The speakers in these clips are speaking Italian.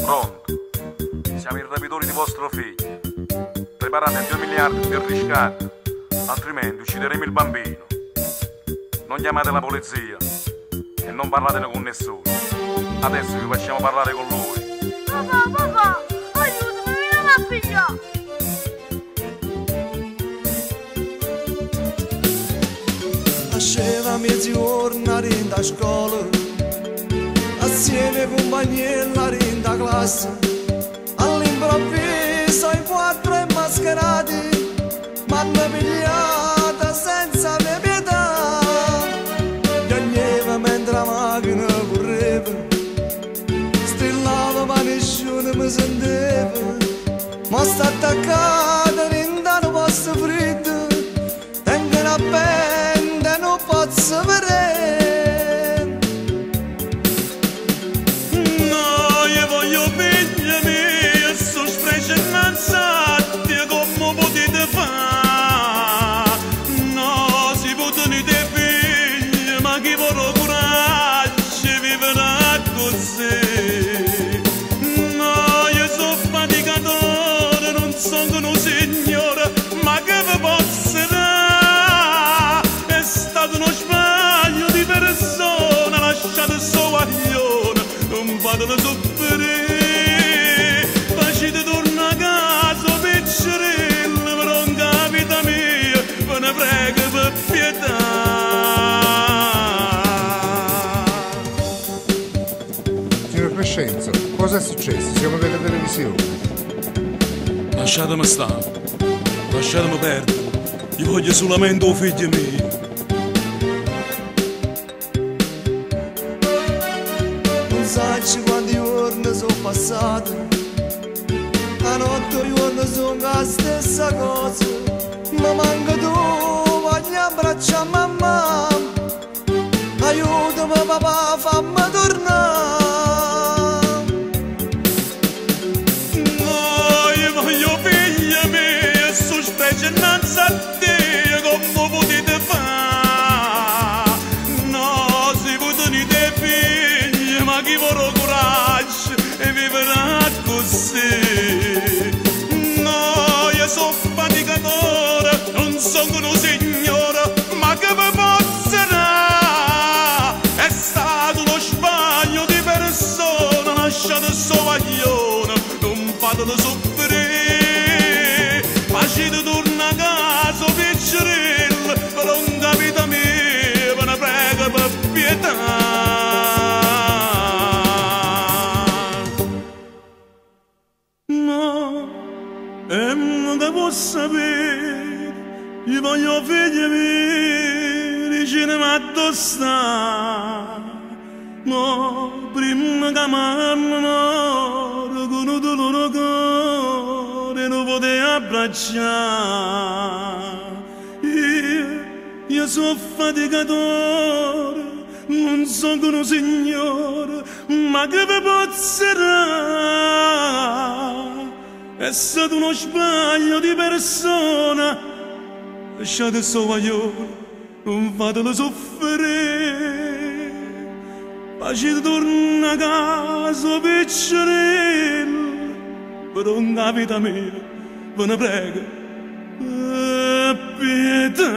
Pronto? Siamo i rapitori di vostro figlio. Preparate 2 miliardi di riscatto, altrimenti uccideremo il bambino. Non chiamate la polizia e non parlatene con nessuno. Adesso vi facciamo parlare con lui. Papà, aiutami, vieni a pigliare. Faceva mezzogiorno a scuola, assieme con compagniella in classe. All'improvviso i 4 mascherati m'hanno pigliata senza mia pietà. Piangeva mentre la macchina correva, strillava ma nessuno mi sentiva. Ma sta attaccata in un posto freddo, tengono a pende, non posso vedere. No, io voglio figli miei, sono specie innanzati, come potete fare? No, si possono dei figli, ma chi vorrà coraggio vivrà così. No, io sono faticatore, non sono un signore, ma che vi posso dare? È stato uno sbaglio di persona, lasciate solo aglione, non fatelo soffrire. Facete torna a casa, piccerello, però non capita mia, ve ne prego per pietà. Signor Crescenzo, cosa è successo? Siamo della televisione. Lasciatemi stare, lasciatemi perdere, io voglio solamente un figlio mio. Non sai quanti giorni sono passati, a notte giorni sono la stessa cosa. Ma manca tu, voglio abbracciare mamma, aiutami papà, fammi tornare. No, io voglio figlia mia, sono specie innanzi a te, come potete fare? No, si possono dei figli, ma chi vorrà coraggio e vivrà così. No, io sono faticatore, non sono un signore, ma che vi posso dare? È stato uno sbaglio di persona, lasciate solo aglione, non fatelo soffrire. Facete torna a casa, piccerello, però non capita mia, ve ne prego per pietà. No, e non che posso sapere, io voglio figli miei, vicino a sta. No, prima che mamma muore, con un dolore cuore non potevo abbracciare. Io sono faticatore, non sono un signore, ma che vi posso dare? È stato uno sbaglio di persona, lasciate solo io, non fatelo soffrire. Facete torna a casa, piccerello, però non capita mia, ve ne prego, per pietà.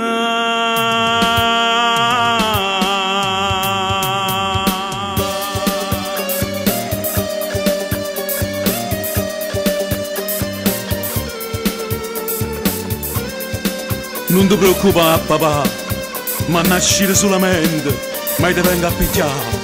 Non ti preoccupare papà, ma nascere solamente, ma ti vengo a pigliare.